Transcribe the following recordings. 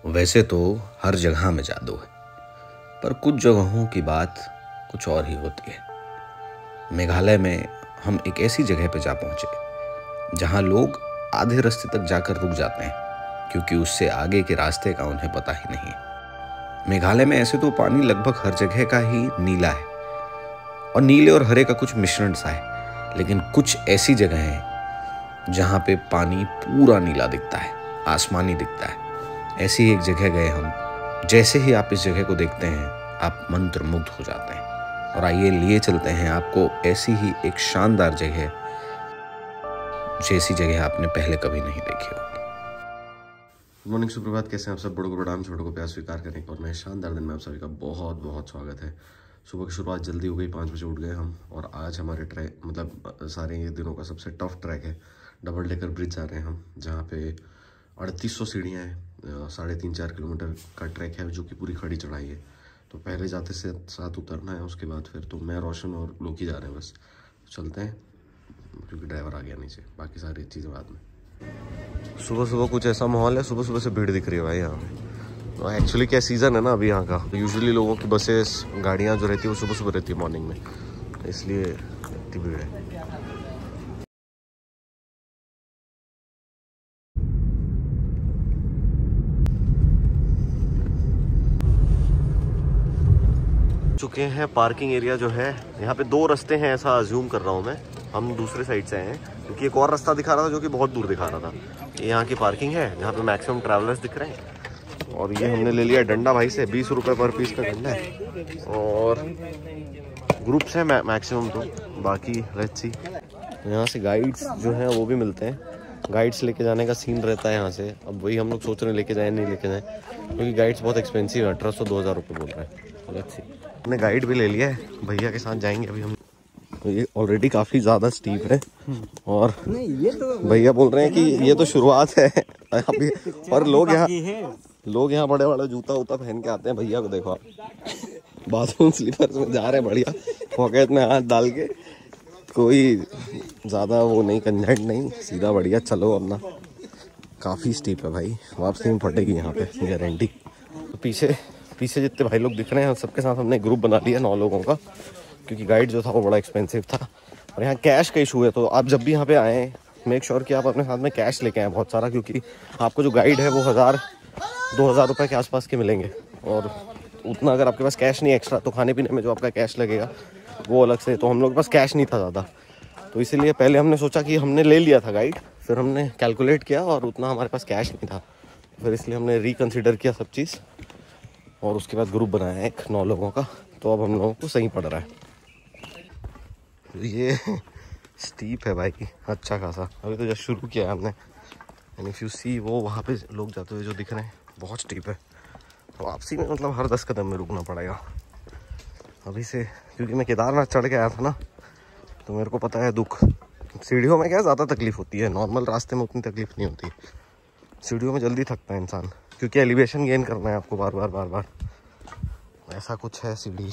वैसे तो हर जगह में जादू है, पर कुछ जगहों की बात कुछ और ही होती है। मेघालय में हम एक ऐसी जगह पर जा पहुंचे जहां लोग आधे रास्ते तक जाकर रुक जाते हैं, क्योंकि उससे आगे के रास्ते का उन्हें पता ही नहीं। मेघालय में ऐसे तो पानी लगभग हर जगह का ही नीला है और नीले और हरे का कुछ मिश्रण सा है, लेकिन कुछ ऐसी जगह हैं जहां पे पानी पूरा नीला दिखता है, आसमानी दिखता है। ऐसी एक जगह गए हम। जैसे ही आप इस जगह को देखते हैं आप मंत्रमुग्ध हो जाते हैं। और आइए लिए चलते हैं आपको ऐसी ही एक शानदार जगह, जैसी जगह आपने पहले कभी नहीं देखी हो। गुड मॉर्निंग, सुप्रभात। कैसे हैं आप सब? बड़ों को प्रणाम, छोटों को प्यार स्वीकार करने और नए शानदार दिन में आप सभी का बहुत बहुत स्वागत है। सुबह की शुरुआत जल्दी हो गई, 5 बजे उठ गए हम। और आज हमारे ट्रैक मतलब सारे ये दिनों का सबसे टफ ट्रैक है। डबल डेकर ब्रिज जा रहे हैं हम, जहाँ पे 3800 सीढ़ियाँ हैं। 3.5-4 किलोमीटर का ट्रैक है जो कि पूरी खड़ी चढ़ाई है। तो पहले जाते से साथ उतरना है, उसके बाद फिर तो मैं, रोशन और लोग ही जा रहे हैं बस। चलते हैं क्योंकि ड्राइवर आ गया नीचे, बाकी सारी चीज़ें बाद में। सुबह सुबह कुछ ऐसा माहौल है, सुबह सुबह से भीड़ दिख रही है भाई यहाँ पे। तो एक्चुअली क्या सीज़न है ना अभी यहाँ का, तो यूजुअली लोगों की बसेस, गाड़ियाँ जो रहती है वो सुबह सुबह रहती है मॉर्निंग में, इसलिए इतनी भीड़ है। चुके हैं पार्किंग एरिया जो है यहाँ पे। 2 रास्ते हैं ऐसा अज्यूम कर रहा हूँ मैं। हम दूसरे साइड से आए हैं क्योंकि एक और रास्ता दिखा रहा था जो कि बहुत दूर दिखा रहा था। ये यहाँ की पार्किंग है जहाँ पे मैक्सिमम ट्रैवलर्स दिख रहे हैं। और ये हमने ले लिया डंडा भाई से, 20 रुपये पर पीस का डंडा है। और ग्रुप्स हैं मैक्सिमम, तो बाकी लेट्स सी। यहाँ से गाइड्स जो हैं वो भी मिलते हैं। गाइड्स लेके जाने का सीन रहता है यहाँ से। अब वही हम लोग सोच रहे हैं लेके जाए नहीं लेके जाए, क्योंकि गाइड्स बहुत एक्सपेंसिव है। 1800-2000 रुपये बोल रहे हैं। Let's see. हमने गाइड भी ले लिया है, भैया के साथ जाएंगे अभी हम। तो ये ऑलरेडी काफ़ी ज़्यादा स्टीप है और भैया बोल रहे हैं कि ये तो शुरुआत है अभी। और लोग यहाँ बड़े बड़े जूता वूता पहन के आते हैं। भैया को देखो आप, बाथरूम स्लीपर्स में जा रहे हैं बढ़िया, पॉकेट में हाथ डाल के। कोई ज़्यादा वो नहीं, कंजेंट नहीं, सीधा बढ़िया चलो अपना। काफ़ी स्टीप है भाई, वापसी में फटेगी यहाँ पे गारंटी। तो पीछे जितने भाई लोग दिख रहे हैं सबके साथ हमने ग्रुप बना लिया 9 लोगों का, क्योंकि गाइड जो था वो बड़ा एक्सपेंसिव था। और यहाँ कैश का इशू है, तो आप जब भी यहाँ पे आएँ मेक श्योर कि आप अपने साथ में कैश लेके आएँ बहुत सारा, क्योंकि आपको जो गाइड है वो 1000-2000 रुपये के आसपास के मिलेंगे। और उतना अगर आपके पास कैश नहीं एक्स्ट्रा, तो खाने पीने में जो आपका कैश लगेगा वो अलग से। तो हम लोग के पास कैश नहीं था ज़्यादा, तो इसीलिए पहले हमने सोचा कि हमने ले लिया था गाइड, फिर हमने कैलकुलेट किया और उतना हमारे पास कैश नहीं था, फिर इसलिए हमने रिकन्सिडर किया सब चीज़ और उसके बाद ग्रुप बनाया है एक 9 लोगों का। तो अब हम लोगों को सही पड़ रहा है। ये स्टीप है भाई अच्छा खासा, अभी तो जस्ट शुरू किया है हमने। एंड इफ यू सी वो वहाँ पे लोग जाते हुए जो दिख रहे हैं बहुत स्टीप है। तो वापसी में मतलब हर 10 कदम में रुकना पड़ेगा अभी से, क्योंकि मैं केदारनाथ चढ़ के आया था ना, तो मेरे को पता है दुख। सीढ़ियों में क्या ज़्यादा तकलीफ होती है, नॉर्मल रास्ते में उतनी तकलीफ नहीं होती। सीढ़ियों में जल्दी थकता है इंसान, क्योंकि एलिवेशन गेन करना है आपको बार बार। ऐसा कुछ है सीढ़ी।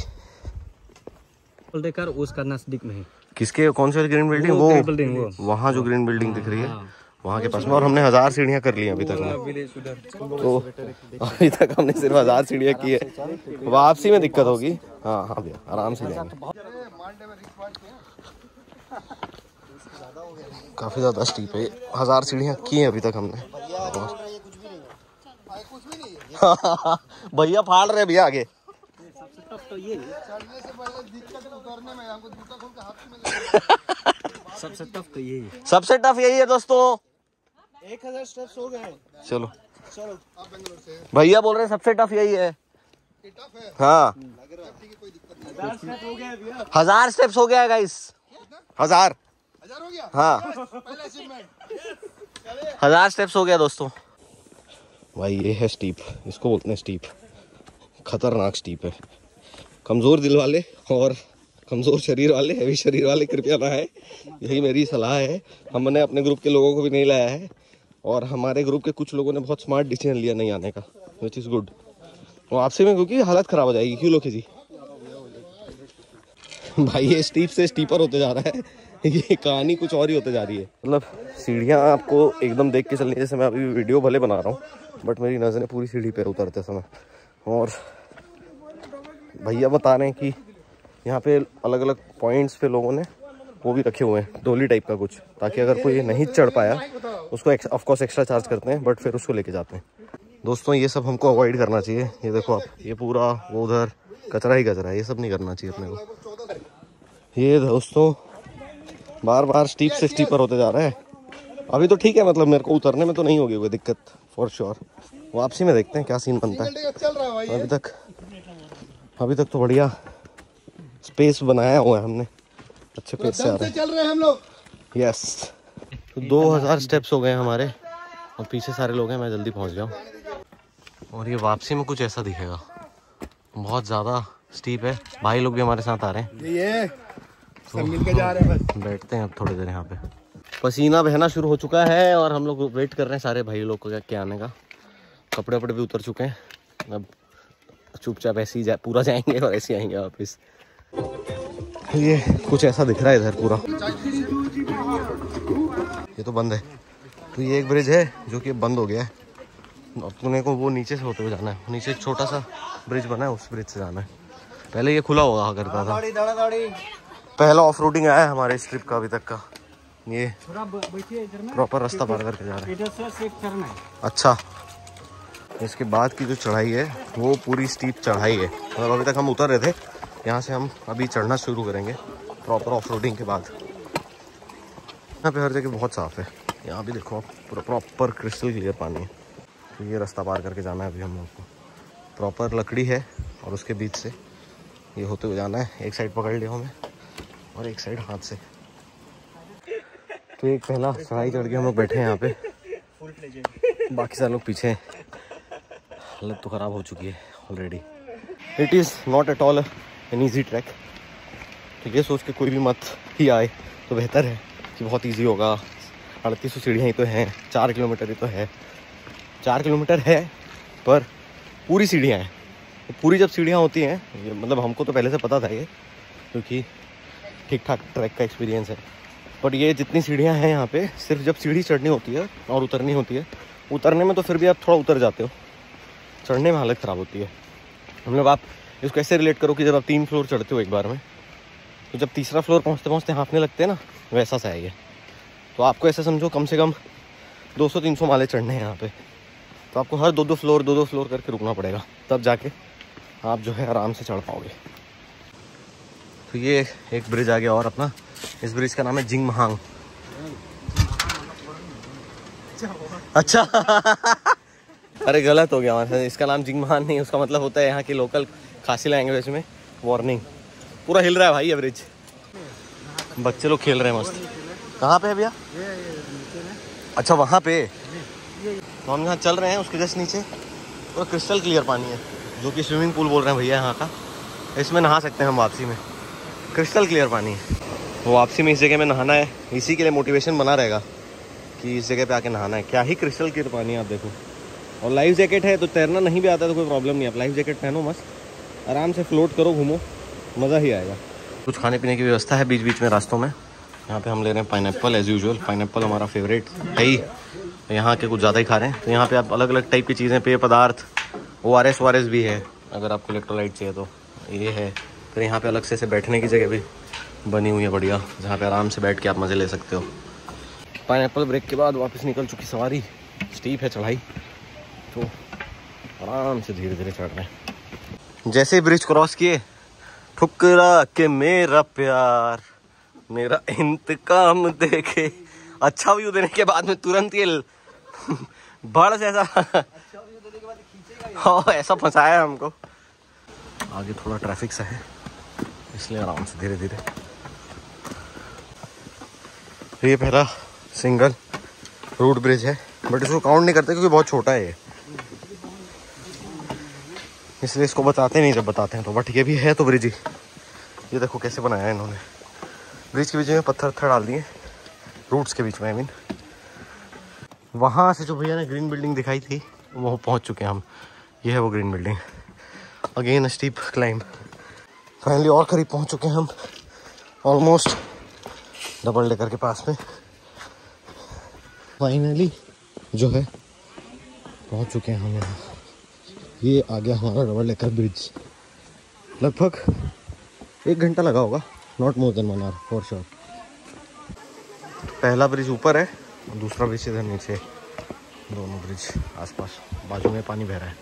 देकर उसका नजदीक में है। किसके, कौन सी ग्रीन बिल्डिंग? वो वहाँ जो ग्रीन बिल्डिंग दिख रही है वहाँ के पास में। और हमने 1000 सीढ़ियाँ कर ली अभी तक में। तो अभी तक हमने सिर्फ 1000 सीढ़ियाँ की है। वापसी में दिक्कत होगी। हाँ भैया आराम से जाएंगे। काफ़ी ज़्यादा स्टीप है, 1000 सीढ़ियाँ की हैं अभी तक हमने। भैया फाड़ रहे भैया आगे। सबसे टफ यही है दोस्तों। 1000 स्टेप्स हो गए। चलो भैया बोल रहे हैं सबसे टफ यही है। हाँ 1000 स्टेप्स हो गया है गाइस। 1000 हो गया। हाँ 1000 स्टेप्स हो गया दोस्तों। भाई ये है स्टीप, इसको बोलते हैं स्टीप। खतरनाक स्टीप है। कमज़ोर दिल वाले और कमज़ोर शरीर वाले, हैवी शरीर वाले कृपया ना है, यही मेरी सलाह है। हमने अपने ग्रुप के लोगों को भी नहीं लाया है और हमारे ग्रुप के कुछ लोगों ने बहुत स्मार्ट डिसीजन लिया नहीं आने का, विच इज़ गुड। वो आपसे में क्योंकि हालत ख़राब हो जाएगी। क्यों लोग जी भाई ये स्टीप से स्टीपर होते जा रहा है। ये कहानी कुछ और ही होते जा रही है। मतलब सीढ़ियाँ आपको एकदम देख के चलनी, जैसे मैं अभी वीडियो भले बना रहा हूँ बट मेरी नज़रें पूरी सीढ़ी पर उतरते समय। और भैया बता रहे हैं कि यहाँ पे अलग अलग पॉइंट्स पे लोगों ने वो भी रखे हुए हैं, डोली टाइप का कुछ, ताकि अगर कोई नहीं चढ़ पाया उसको ऑफकोर्स एक्स्ट्रा चार्ज करते हैं बट फिर उसको लेके जाते हैं। दोस्तों ये सब हमको अवॉइड करना चाहिए। ये देखो आप, ये पूरा वो उधर कचरा ही कचरा है, ये सब नहीं करना चाहिए अपने को। ये दोस्तों बार बार स्टीप से स्टीपर होते जा रहा है। अभी तो ठीक है, मतलब मेरे को उतरने में तो नहीं होगी कोई दिक्कत फॉर श्योर। वापसी में देखते हैं क्या सीन बनता है। अभी तक तो बढ़िया स्पेस बनाया हुआ है हमने, अच्छे पेस से आ रहे हैं। चल रहे हैं हम लोग। यस, तो 2000 स्टेप्स हो गए हमारे और पीछे सारे लोग हैं, मैं जल्दी पहुंच गया हूँ। और ये वापसी में कुछ ऐसा दिखेगा, बहुत ज़्यादा स्टीप है। भाई लोग भी हमारे साथ आ रहे हैं, ये सब मिलके जा रहे हैं बस। बैठते हैं अब थोड़ी देर यहाँ पे। पसीना बहना शुरू हो चुका है और हम लोग वेट कर रहे हैं सारे भाई लोग को के आने का। कपड़े वपड़े भी उतर चुके हैं, अब चुपचाप ऐसे ही पूरा जाएंगे और ऐसे आएंगे वापस। ये कुछ ऐसा दिख रहा है इधर पूरा, ये तो बंद है। तो ये एक ब्रिज है जो कि बंद हो गया है। अब तूने को वो नीचे से होते हुए जाना है, नीचे एक छोटा सा ब्रिज बना है, उस ब्रिज से जाना है। पहले ये खुला हुआ करता था। पहला ऑफ रोडिंग आया है हमारे इस ट्रिप का अभी तक का। ये प्रॉपर रास्ता पार करके जा रहे हैं। अच्छा, इसके बाद की जो चढ़ाई है वो पूरी स्टीप चढ़ाई है। मतलब अभी तक हम उतर रहे थे, यहाँ से हम अभी चढ़ना शुरू करेंगे प्रॉपर ऑफ रोडिंग के बाद। यहाँ पे हर जगह बहुत साफ़ है, यहाँ भी देखो आप, पूरा प्रॉपर क्रिस्टल क्लियर पानी है। तो ये रास्ता पार करके जाना है अभी हम लोग को। प्रॉपर लकड़ी है और उसके बीच से ये होते हुए जाना है। एक साइड पकड़ लिया हमें और एक साइड हाथ से। तो एक पहला चढ़ाई चढ़ के हम लोग बैठे हैं यहाँ पे, बाकी सारे लोग पीछे हैं। हालत तो ख़राब हो चुकी है already. It is not at all an easy track. तो ये सोच के कोई भी मत ही आए तो बेहतर है कि बहुत इजी होगा। 3800 सीढ़ियाँ ही तो हैं, 4 किलोमीटर ही तो है। 4 किलोमीटर है पर पूरी सीढ़ियाँ हैं। तो पूरी जब सीढ़ियाँ होती हैं, ये मतलब हमको तो पहले से पता था ये, क्योंकि ठीक ठाक ट्रैक का एक्सपीरियंस है। बट ये जितनी सीढ़ियाँ हैं यहाँ पे, सिर्फ जब सीढ़ी चढ़नी होती है और उतरनी होती है। उतरने में तो फिर भी आप थोड़ा उतर जाते हो, चढ़ने में हालत ख़राब होती है। मतलब आप इसको ऐसे रिलेट करो कि जब आप 3 फ्लोर चढ़ते हो एक बार में, तो जब तीसरा फ्लोर पहुँचते पहुँचते हाँफने लगते हैं ना, वैसा सा है ये। तो आपको ऐसा समझो कम से कम 200-300 माले चढ़ने हैं यहाँ पे। तो आपको हर 2-2 फ्लोर करके रुकना पड़ेगा, तब जाके आप जो है आराम से चढ़ पाओगे। तो ये एक ब्रिज आ गया और अपना, इस ब्रिज का नाम है जिंग महांग। अच्छा अरे गलत हो गया वहाँ से, इसका नाम जिंग महांग नहीं, उसका मतलब होता है यहाँ की लोकल खासी लैंग्वेज में वार्निंग। पूरा हिल रहा है भाई ये ब्रिज, बच्चे लोग खेल रहे हैं मस्त। कहाँ पे है भैया? अच्छा वहाँ पे। तो हम यहाँ चल रहे हैं, उसके जस्ट नीचे पूरा क्रिस्टल क्लियर पानी है, जो कि स्विमिंग पूल बोल रहे हैं भैया यहाँ का। इसमें नहा सकते हैं हम वापसी में, क्रिस्टल क्लियर पानी है। वो वापसी में इस जगह में नहाना है, इसी के लिए मोटिवेशन बना रहेगा कि इस जगह पे आके नहाना है। क्या ही क्रिस्टल क्लियर पानी है आप देखो। और लाइफ जैकेट है, तो तैरना नहीं भी आता तो कोई प्रॉब्लम नहीं है। आप लाइफ जैकेट पहनो, मस्त आराम से फ्लोट करो, घूमो, मज़ा ही आएगा। कुछ खाने पीने की व्यवस्था है बीच बीच में रास्तों में। यहाँ पे हम ले रहे हैं पाइनएप्पल एज़ यूजुअल। पाइनएप्पल हमारा फेवरेट है ही, यहाँ के कुछ ज़्यादा ही खा रहे हैं। तो यहाँ पे आप अलग अलग टाइप की चीज़ें, पेय पदार्थ, ORS भी है अगर आपको इलेक्ट्रोलाइट चाहिए तो ये है। फिर यहाँ पे अलग से बैठने की जगह भी बनी हुई है बढ़िया, जहाँ पे आराम से बैठ के आप मज़े ले सकते हो। पाइनएप्पल ब्रेक के बाद वापस निकल चुकी सवारी। स्टीप है चढ़ाई, तो आराम से धीरे धीरे चढ़ रहे हैं। जैसे ही ब्रिज क्रॉस किए, ठुकरा के मेरा प्यार मेरा इंतकाम देखे। अच्छा व्यू देने के बाद में तुरंत ये बड़ से ऐसा हाँ ऐसा फंसाया है हमको। आगे थोड़ा ट्रैफिक सा है, इसलिए आराम से धीरे धीरे। ये पहला सिंगल रूट ब्रिज है, बट इसको काउंट नहीं करते क्योंकि बहुत छोटा है ये, इसलिए इसको बताते नहीं जब बताते हैं तो। बट ये भी है तो ब्रिज ही। ये देखो कैसे बनाया है इन्होंने, ब्रिज के बीच में पत्थर डाल दिए, रूट्स के बीच में। आई मीन वहाँ से जो भैया ने ग्रीन बिल्डिंग दिखाई थी वो पहुँच चुके हैं हम। ये है वो green building. Again steep climb. Finally और करीब पहुँच चुके हैं हम, ऑलमोस्ट डबल डेकर के पास में फाइनली जो है पहुंच चुके हैं हम यहाँ। ये आ गया हमारा डबल डेकर ब्रिज। लगभग 1 घंटा लगा होगा, not more than 1 hour for sure. पहला ब्रिज ऊपर है और दूसरा ब्रिज इधर नीचे, दोनों ब्रिज आसपास, बाजू में पानी बह रहा है।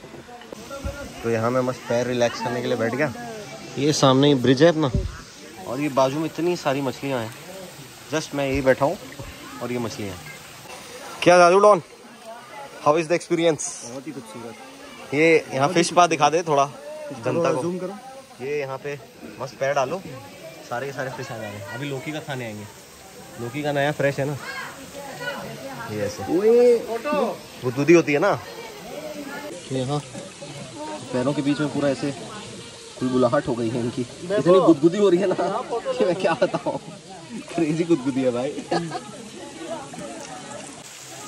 तो यहाँ मैं मस्त पैर रिलैक्स करने के लिए बैठ गया। ये सामने ही ब्रिज है अपना और ये बाजू में इतनी सारी मछलियाँ हैं। जस्ट मैं यही बैठा हूँ और ये मछलियाँ। क्या जादू Don, how is the experience? बहुत ही खूबसूरत। ये यहाँ फिश पा दिखा दे थोड़ा जनता को। जूम करो। ये यहाँ पे मस्त पैर डालो, सारे के सारे फिश आ जा रहे हैं। अभी लौकी का खाने आएंगे। लौकी का नया फ्रेश है ना, ये ऐसे गुदगुदी होती है ना। यहाँ पैरों के बीच में पूरा ऐसे बुलबुलाहट हो गई है इनकी, इतनी गुदगुदी हो रही है ना कि मैं क्या बताऊँ। क्रेजी गुदगुदी है भाई।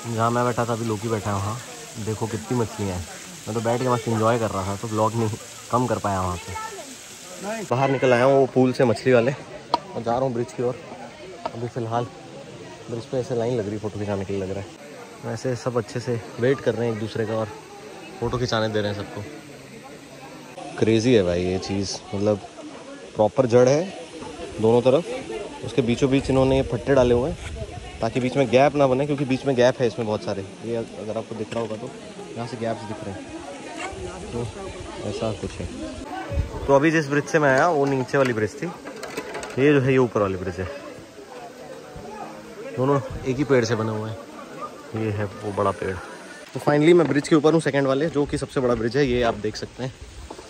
जहाँ मैं बैठा था अभी लौकी बैठा है वहाँ, देखो कितनी मछलियाँ हैं। मैं तो बैठ के मस्त एंजॉय कर रहा था, तो ब्लॉग नहीं कम कर पाया वहाँ पे। बाहर निकल आया हूँ वो पूल से मछली वाले और जा रहा हूँ ब्रिज की ओर। अभी फ़िलहाल ब्रिज पे ऐसे लाइन लग रही, फ़ोटो खिंचाने के लिए लग रहा है। वैसे सब अच्छे से वेट कर रहे हैं एक दूसरे का और फ़ोटो खिंचाने दे रहे हैं सबको। क्रेज़ी है भाई ये चीज़, मतलब प्रॉपर जड़ है दोनों तरफ। उसके बीचों बीच इन्होंने ये फट्टे डाले हुए हैं ताकि बीच में गैप ना बने, क्योंकि बीच में गैप है इसमें बहुत सारे। ये अगर आपको दिख रहा होगा तो यहाँ से गैप्स दिख रहे हैं, तो ऐसा कुछ है। तो अभी जिस ब्रिज से मैं आया वो नीचे वाली ब्रिज थी, ये जो है ये ऊपर वाली ब्रिज है। दोनों एक ही पेड़ से बने हुए हैं, ये है वो बड़ा पेड़। तो फाइनली मैं ब्रिज के ऊपर हूँ, सेकंड वाले, जो कि सबसे बड़ा ब्रिज है। ये आप देख सकते हैं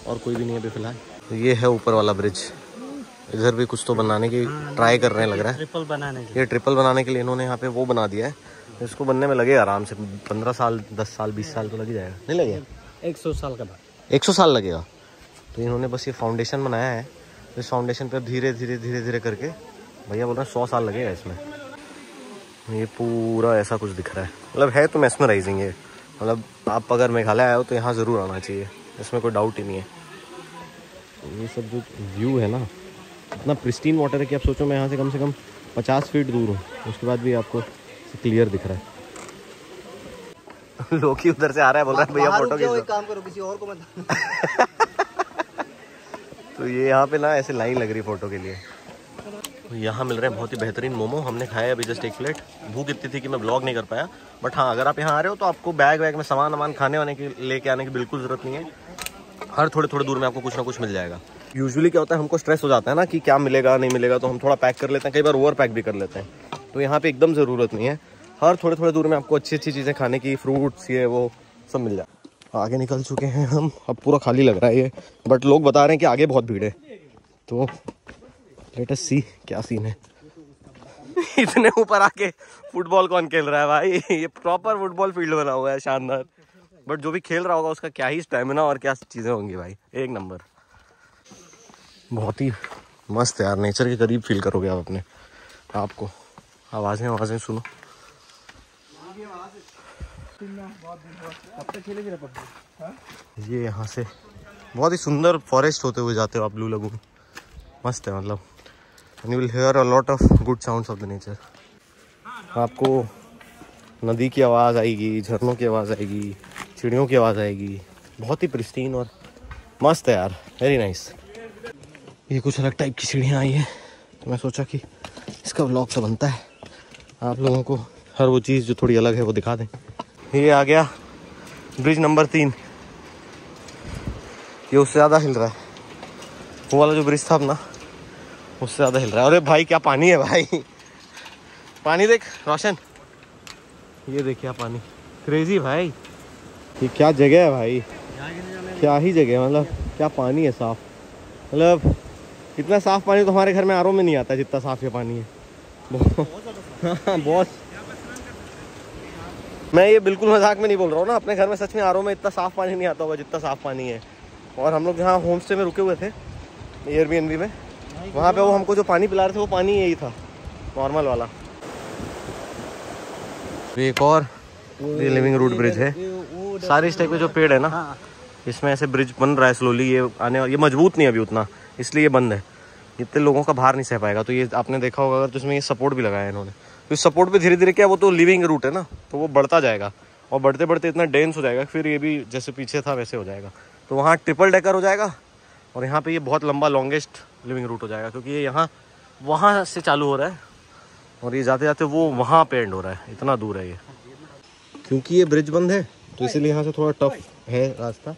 और कोई भी नहीं है अभी फ़िलहाल। ये है ऊपर वाला ब्रिज। इधर भी कुछ तो बनाने की ट्राई कर रहे हैं लग रहा है। ट्रिपल बनाने ये ट्रिपल बनाने के लिए इन्होंने यहाँ पे वो बना दिया है। इसको बनने में लगे आराम से 15 साल, 10 साल, 20 साल तो लग ही जाएगा। नहीं लगेगा? 100 साल का बाद 100 साल लगेगा। तो इन्होंने बस ये फाउंडेशन बनाया है, इस फाउंडेशन पर धीरे धीरे धीरे धीरे करके भैया बोल रहे हैं 100 साल लगेगा इसमें। ये पूरा ऐसा कुछ दिख रहा है, मतलब है तो मेस्मराइजिंग है। मतलब आप अगर मेघालय आए हो तो यहाँ ज़रूर आना चाहिए, इसमें कोई डाउट ही नहीं है। ये सब जो व्यू है ना, इतना प्रिस्टीन वाटर है कि आप सोचो मैं यहाँ से कम 50 फीट दूर हूँ, उसके बाद भी आपको क्लियर दिख रहा है। लोग ही उधर से आ रहा है, बोल रहा है भैया फोटो खींचो। काम करो, किसी और को मत। तो ये यहाँ पे ना ऐसे लाइन लग रही फोटो के लिए। यहाँ मिल रहे हैं बहुत ही बेहतरीन मोमो, हमने खाया अभी जस्ट 1 प्लेट। भूख इतनी थी कि मैं ब्लॉग नहीं कर पाया। बट हाँ, अगर आप यहाँ आ रहे हो तो आपको बैग वैग में सामान खाने वाने की लेके आने की बिल्कुल ज़रूरत नहीं है। हर थोड़े दूर में आपको कुछ ना कुछ मिल जाएगा। यूजुअली क्या होता है, हमको स्ट्रेस हो जाता है ना कि क्या मिलेगा नहीं मिलेगा, तो हम थोड़ा पैक कर लेते हैं, कई बार ओवर पैक भी कर लेते हैं। तो यहाँ पे एकदम ज़रूरत नहीं है, हर थोड़े दूर में आपको अच्छी चीज़ें खाने की, फ्रूट्स ये वो सब मिल जाए। आगे निकल चुके हैं हम, अब पूरा खाली लग रहा है ये, बट लोग बता रहे हैं कि आगे बहुत भीड़ है। तो लेट अस सी क्या सीन है। इतने ऊपर आके फुटबॉल कौन खेल रहा है भाई? ये प्रॉपर फुटबॉल फील्ड बना हुआ है, शानदार। बट जो भी खेल रहा होगा उसका क्या ही स्टैमिना और क्या चीज़ें होंगी भाई, एक नंबर। बहुत ही मस्त यार, नेचर के करीब फील करोगे आप अपने आपको। आवाज़ें सुनो। ये यहाँ से बहुत ही सुंदर फॉरेस्ट होते हुए जाते हो आप, ब्लू लगून मस्त है मतलब। And you will hear a lot of good sounds of the nature. आपको नदी की आवाज़ आएगी, झरनों की आवाज़ आएगी, चिड़ियों की आवाज़ आएगी। बहुत ही प्रिस्टीन और मस्त है यार, वेरी नाइस। ये कुछ अलग टाइप की सीढ़ियाँ आई है, तो मैं सोचा कि इसका व्लॉग तो बनता है, आप लोगों को हर वो चीज़ जो थोड़ी अलग है वो दिखा दें। ये आ गया ब्रिज नंबर 3। ये उससे ज़्यादा हिल रहा है, वो वाला जो ब्रिज था अपना उससे ज़्यादा हिल रहा है। अरे भाई क्या पानी है भाई, पानी देख रोशन, ये देखिए पानी, क्रेजी भाई। ये क्या जगह है भाई, क्या ही जगह है, मतलब क्या पानी है साफ। मतलब इतना साफ पानी तो हमारे घर में आरओ में नहीं आता जितना साफ ये पानी है। बहुत। मैं ये बिल्कुल मजाक में नहीं बोल रहा हूँ ना, अपने घर में सच में आरओ में इतना साफ पानी नहीं आता होगा जितना साफ पानी है। और हम लोग जहाँ होम स्टे में रुके हुए थे एयरबीएनबी में, वहाँ पे वो हमको जो पानी पिला रहे थे वो पानी यही था, नॉर्मल वाला। एक और ये लिविंग रूट ब्रिज है। सारे इस टाइप के जो पेड़ है ना, इसमें ऐसे ब्रिज बन रहा है स्लोली। ये आने, ये मजबूत नहीं है अभी उतना, इसलिए ये बंद है। इतने लोगों का भार नहीं सह पाएगा। तो ये आपने देखा होगा अगर, तो इसमें ये सपोर्ट भी लगाया है इन्होंने। तो इस सपोर्ट पे धीरे धीरे क्या, वो तो लिविंग रूट है ना, तो वो बढ़ता जाएगा और बढ़ते बढ़ते इतना डेंस हो जाएगा, फिर ये भी जैसे पीछे था वैसे हो जाएगा। तो वहाँ ट्रिपल डेकर हो जाएगा और यहाँ पे ये बहुत लंबा लॉन्गेस्ट लिविंग रूट हो जाएगा, क्योंकि ये यहाँ वहाँ से चालू हो रहा है और ये जाते जाते वो वहाँ पे एंड हो रहा है। इतना दूर है ये, क्योंकि ये ब्रिज बंद है तो इसीलिए यहाँ से थोड़ा टफ है रास्ता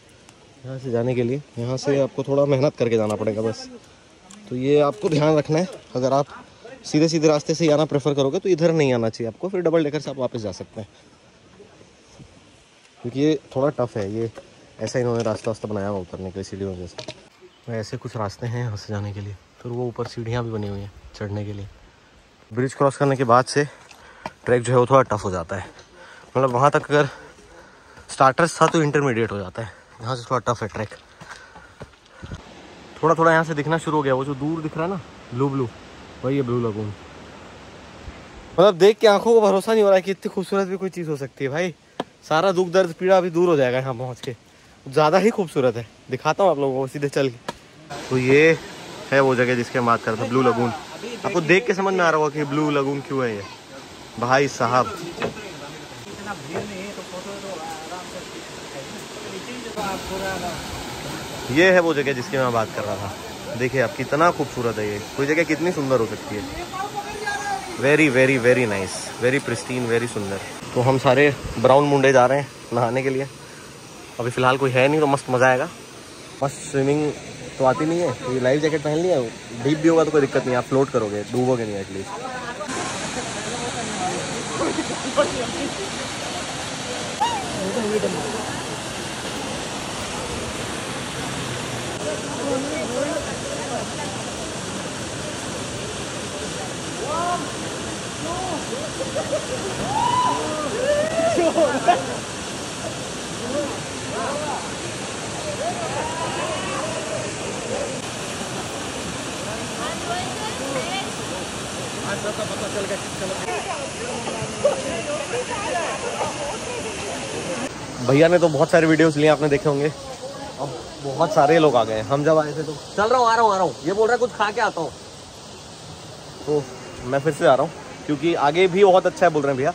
यहाँ से जाने के लिए। यहाँ से आपको थोड़ा मेहनत करके जाना पड़ेगा बस। तो ये आपको ध्यान रखना है, अगर आप सीधे सीधे रास्ते से आना प्रेफर करोगे तो इधर नहीं आना चाहिए आपको, फिर डबल डेकर से आप वापस जा सकते हैं, क्योंकि ये थोड़ा टफ है। ये ऐसा इन्होंने रास्ता बनाया हुआ उतरने के लिए सीढ़ियों जैसे। ऐसे कुछ रास्ते हैं यहाँ से जाने के लिए। फिर वो ऊपर सीढ़ियाँ भी बनी हुई हैं चढ़ने के लिए। ब्रिज क्रॉस करने के बाद से ट्रैक जो है वो थोड़ा टफ हो जाता है, मतलब वहाँ तक अगर स्टार्टर्स था तो इंटरमीडिएट हो जाता है, यहाँ से थोड़ा टफ है ट्रैक। थोड़ा थोड़ा यहाँ से दिखना शुरू हो गया, वो जो दूर दिख रहा है ना ब्लू ब्लू, वही है ब्लू लगून। मतलब देख के आंखों को भरोसा नहीं हो रहा है कि इतनी खूबसूरत भी कोई चीज़ हो सकती है भाई। सारा दुख दर्द पीड़ा अभी दूर हो जाएगा यहाँ पहुँच के, ज़्यादा ही खूबसूरत है। दिखाता हूँ आप लोगों को सीधे चल के। तो ये है वो जगह जिसके हम बात कर रहे थे, ब्लू लगून। आपको देख के समझ में आ रहा होगा कि ब्लू लगून क्यों है ये भाई साहब। ये है वो जगह जिसकी मैं बात कर रहा था। देखिए आप कितना खूबसूरत है ये, कोई जगह कितनी सुंदर हो सकती है। Very very very nice, very pristine, very सुंदर। तो हम सारे ब्राउन मुंडे जा रहे हैं नहाने के लिए। अभी फ़िलहाल कोई है नहीं तो मस्त मज़ा आएगा। मस्त स्विमिंग तो आती नहीं है, ये लाइफ जैकेट पहन लिया, डीप भी होगा तो कोई दिक्कत नहीं, आप फ्लोट करोगे, डूबोगे नहीं एटलीस्ट। भैया ने तो बहुत सारे वीडियोस लिए, आपने देखे होंगे। अब बहुत सारे लोग आ गए। हम जब आए थे तो चल रहा हूँ, आ रहा हूँ, ये बोल रहा है कुछ खा के आता हूँ, तो मैं फिर से आ रहा हूँ, क्योंकि आगे भी बहुत अच्छा है बोल रहे हैं भैया।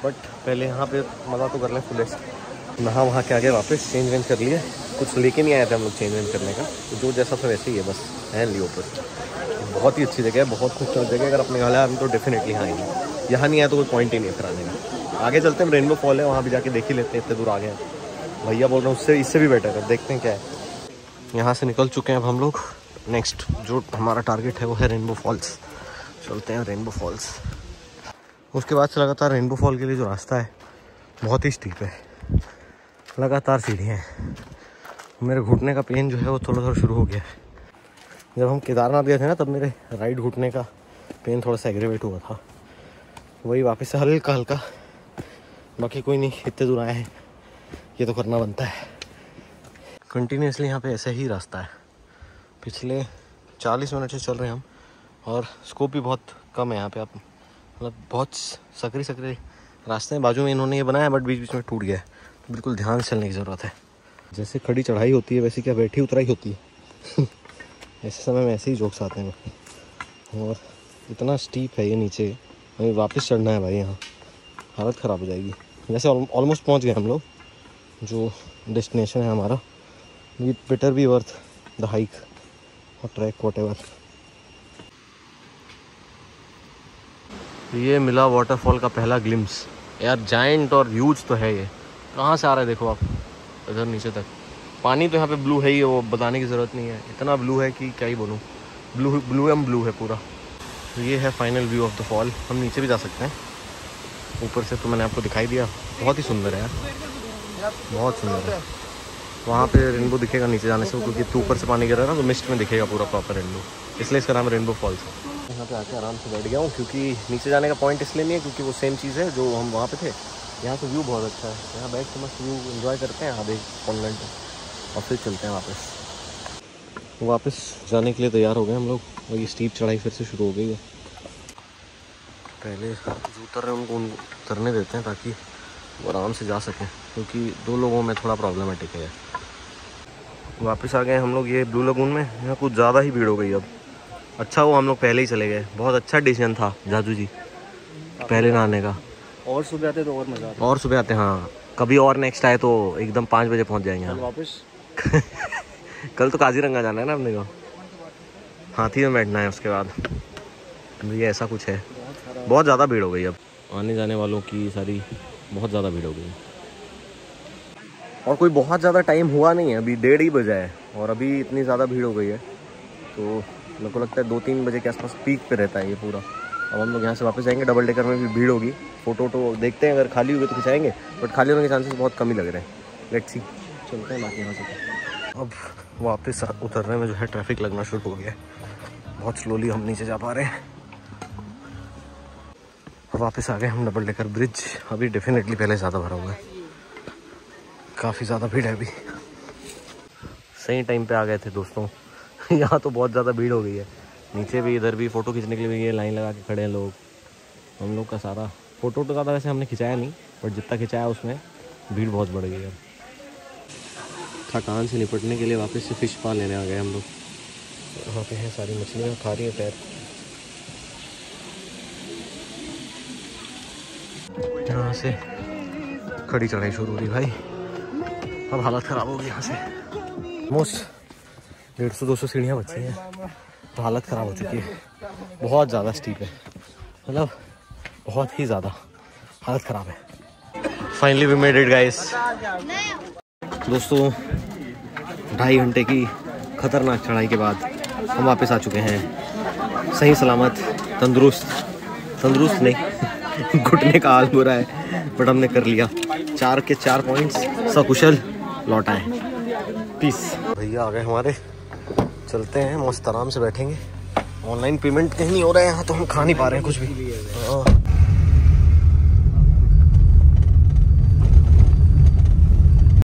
बट पहले यहाँ पे मज़ा तो कर लें फुलेस्ट। नहा वहाँ के आगे वापस चेंज वेंज कर लिए, कुछ लेके नहीं आए थे हम लोग चेंज वेंज करने का, तो जो जैसा था वैसे ही है, बस है लियो पर। बहुत ही अच्छी जगह है, बहुत खूबसूरत जगह है। अगर अपने घर हम तो डेफिनेटली यहाँ आएंगे, यहाँ नहीं आए तो कोई पॉइंट ही नहीं है फिर आने का। आगे चलते हैं, रेनबो फॉल है, वहाँ भी जाके देख ही लेते हैं, इतने दूर आ गए हैं। भैया बोल रहे हैं उससे इससे भी बेटर है, देखते हैं क्या है। यहाँ से निकल चुके हैं अब हम लोग। नेक्स्ट जो हमारा टारगेट है वो है रेनबो फॉल्स। चलते हैं रेनबो फॉल्स। उसके बाद से लगातार रेनबो फॉल के लिए जो रास्ता है बहुत ही स्टीप है, लगातार सीढ़ियाँ हैं। मेरे घुटने का पेन जो है वो थोड़ा थोड़ा शुरू हो गया है। जब हम केदारनाथ गए थे ना तब मेरे राइट घुटने का पेन थोड़ा सा एग्रेवेट हुआ था, वही वापस से हल्का हल्का। बाकी कोई नहीं, इतने दूर आए हैं, ये तो करना बनता है। कंटिन्यूसली यहाँ पे ऐसा ही रास्ता है, पिछले 40 मिनट से चल रहे हैं हम, और स्कोप भी बहुत कम है यहाँ पे। आप मतलब बहुत सकरी सकरी रास्ते हैं, बाजू में इन्होंने ये बनाया बट बीच बीच में टूट गया है, तो बिल्कुल ध्यान से चलने की ज़रूरत है। जैसे खड़ी चढ़ाई होती है वैसे क्या बैठी उतराई होती है। ऐसे समय में ऐसे ही जोक्स आते हैं। और इतना स्टीप है ये नीचे, हमें वापस चढ़ना है भाई, यहाँ हालत ख़राब हो जाएगी। जैसे ऑलमोस्ट पहुँच गए हम लोग जो डेस्टिनेशन है हमारा। We better be worth the hike और ट्रैक व्हाटएवर। ये मिला वाटरफॉल का पहला ग्लिम्स। यार जाइंट और ह्यूज तो है ये। कहाँ से आ रहा है देखो आप, इधर नीचे तक। पानी तो यहाँ पे ब्लू है ही, वो बताने की ज़रूरत नहीं है, इतना ब्लू है कि क्या ही बोलूँ। ब्लू है पूरा। तो ये है final view of the fall. हम नीचे भी जा सकते हैं, ऊपर से तो मैंने आपको दिखाई दिया। बहुत ही सुंदर है यार, बहुत सुंदर है। वहाँ पे रेनबो दिखेगा नीचे जाने से, क्योंकि ऊपर से पानी गिर रहा है ना, तो मिस्ट में दिखेगा पूरा प्रॉपर रेनबो, इसलिए इसका नाम रेनबो फॉल्स है। यहाँ पे आके आराम से बैठ गया हूँ, क्योंकि नीचे जाने का पॉइंट इसलिए नहीं है क्योंकि वो सेम चीज़ है जो हम वहाँ पे थे। यहाँ से व्यू बहुत अच्छा है, यहाँ बैठ के मस्त व्यू एंजॉय करते हैं आधे पौन घंटे, और फिर चलते हैं वापस जाने के लिए तैयार हो गए हम लोग। और ये स्टीप चढ़ाई फिर से शुरू हो गई है। पहले जो उतर रहे हैं उनको उतरने देते हैं ताकि वो आराम से जा सकें, क्योंकि 2 लोगों में थोड़ा प्रॉब्लमेटिक है। वापस आ गए हम लोग ये ब्लू लगून में। यहाँ कुछ ज़्यादा ही भीड़ हो गई अब, अच्छा वो हम लोग पहले ही चले गए, बहुत अच्छा डिसीजन था जादू जी पहले नहाने का। और सुबह आते तो और मजा आता। और सुबह आते हैं, हाँ कभी और नेक्स्ट आए तो एकदम 5 बजे पहुंच जाएंगे हम वापस। कल तो काजीरंगा जाना है ना अपने को, हाथी में बैठना है उसके बाद। ये ऐसा कुछ है, बहुत ज़्यादा भीड़ हो गई अब, आने जाने वालों की सारी बहुत ज़्यादा भीड़ हो गई। और कोई बहुत ज़्यादा टाइम हुआ नहीं है, अभी 1:30 ही बजा है और अभी इतनी ज़्यादा भीड़ हो गई है। तो मेरे को लगता है 2-3 बजे के आसपास पीक पे रहता है ये पूरा। अब हम लोग यहाँ से वापस जाएंगे, डबल डेकर में भी भीड़ होगी। फ़ोटो देखते हैं, अगर खाली हुए तो खिंचाएंगे, बट खाली होने के चांसेस बहुत कम ही लग रहे हैं। लेट्स सी, चलते हैं बाकी यहाँ से। अब वापस उतरने में जो है ट्रैफिक लगना शुरू हो गया है, बहुत स्लोली हम नीचे जा पा रहे हैं। वापस आ गए हम डबल डेकर ब्रिज। अभी डेफिनेटली पहले ज़्यादा भरा हुआ है, काफ़ी ज़्यादा भीड़ है अभी। सही टाइम पे आ गए थे दोस्तों यहाँ तो बहुत ज़्यादा भीड़ हो गई है। नीचे भी इधर भी फ़ोटो खींचने के लिए ये लाइन लगा के खड़े हैं लोग। हम लोग का सारा फ़ोटो तो ज़्यादा वैसे हमने खिंचाया नहीं, बट जितना खिंचाया उसमें भीड़ बहुत बढ़ गई है। थकान से निपटने के लिए वापस से फ़िश पा लेने आ गए हम लोग। वहाँ पे हैं सारी मछलियाँ, खा रही है पैर। यहाँ से खड़ी चढ़ाई शुरू हो रही भाई, अब हालत ख़राब होगी यहाँ से। मोस्ट 150-200 सीढ़ियाँ बची हैं, तो हालत ख़राब हो चुकी है, बहुत ज़्यादा स्टीप है, मतलब बहुत ही ज़्यादा हालत ख़राब है। Finally we made it guys. दोस्तों 2.5 घंटे की ख़तरनाक चढ़ाई के बाद हम वापस आ चुके हैं, सही सलामत, तंदुरुस्त नहीं घुटने का हाल बुरा है, बट हमने कर लिया। 4 के 4 पॉइंट्स सकुशल लौटा है। पीस। भैया आ गए हमारे, चलते हैं, मस्त आराम से बैठेंगे। ऑनलाइन पेमेंट कहीं नहीं हो रहा है यहाँ, तो हम खा नहीं पा रहे हैं कुछ भी।